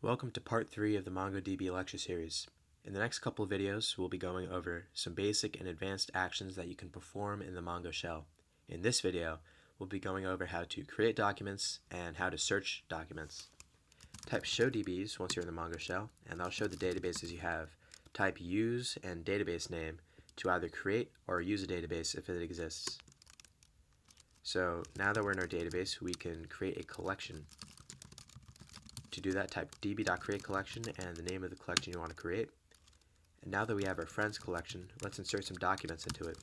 Welcome to part 3 of the MongoDB lecture series. In the next couple of videos, we'll be going over some basic and advanced actions that you can perform in the Mongo shell. In this video, we'll be going over how to create documents and how to search documents. Type show DBs once you're in the Mongo shell, and that'll show the databases you have. Type use and database name to either create or use a database if it exists. So now that we're in our database, we can create a collection. To do that, type db.createCollection and the name of the collection you want to create. And now that we have our friends collection, let's insert some documents into it.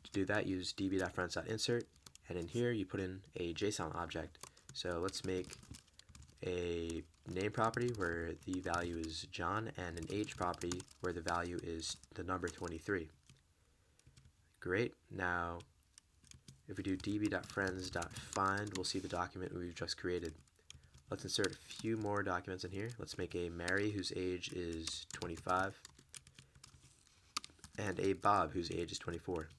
To do that, use db.friends.insert, and in here you put in a JSON object. So let's make a name property where the value is John and an age property where the value is the number 23. Great. Now if we do db.friends.find, we'll see the document we've just created. Let's insert a few more documents in here. Let's make a Mary whose age is 25 and a Bob whose age is 24.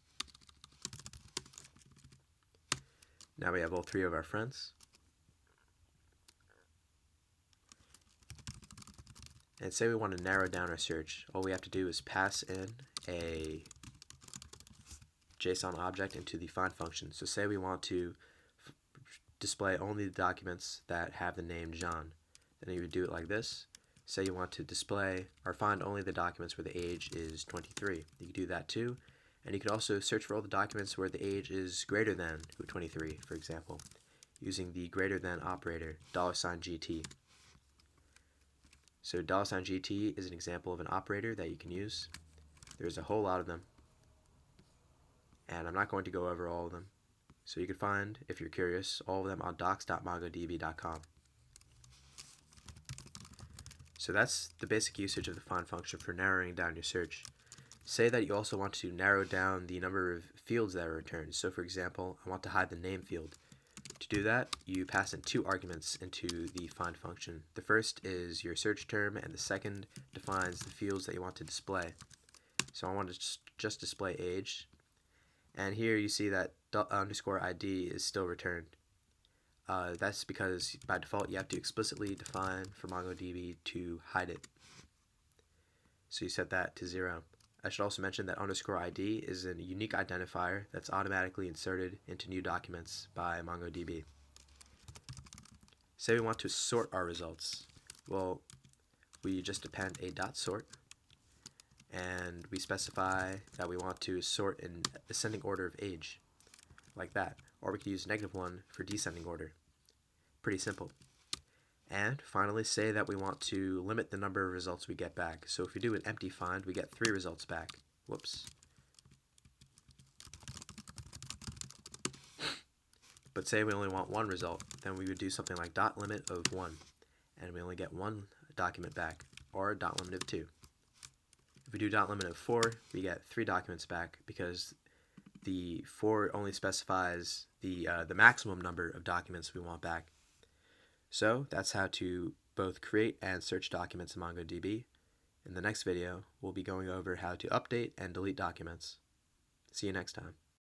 Now we have all three of our friends. And say we want to narrow down our search. All we have to do is pass in a JSON object into the find function. So say we want to display only the documents that have the name John. Then you would do it like this. Say you want to display or find only the documents where the age is 23. You can do that too. And you can also search for all the documents where the age is greater than 23, for example, using the greater than operator, $GT. So $GT is an example of an operator that you can use. There's a whole lot of them, and I'm not going to go over all of them. So you can find, if you're curious, all of them on docs.mongodb.com. So that's the basic usage of the find function for narrowing down your search. Say that you also want to narrow down the number of fields that are returned. So for example, I want to hide the name field. To do that, you pass in two arguments into the find function. The first is your search term, and the second defines the fields that you want to display. So I want to just display age. And here you see that _ID is still returned. That's because by default you have to explicitly define for MongoDB to hide it. So you set that to 0. I should also mention that _ID is a unique identifier that's automatically inserted into new documents by MongoDB. Say we want to sort our results. Well, we just append a .sort. And we specify that we want to sort in ascending order of age, like that. Or we could use -1 for descending order. Pretty simple. And finally, say that we want to limit the number of results we get back. So if we do an empty find, we get 3 results back. Whoops. But say we only want 1 result, then we would do something like .limit of 1, and we only get 1 document back, or .limit of 2. If we do .limit of 4, we get 3 documents back because the 4 only specifies the maximum number of documents we want back. So that's how to both create and search documents in MongoDB. In the next video, we'll be going over how to update and delete documents. See you next time.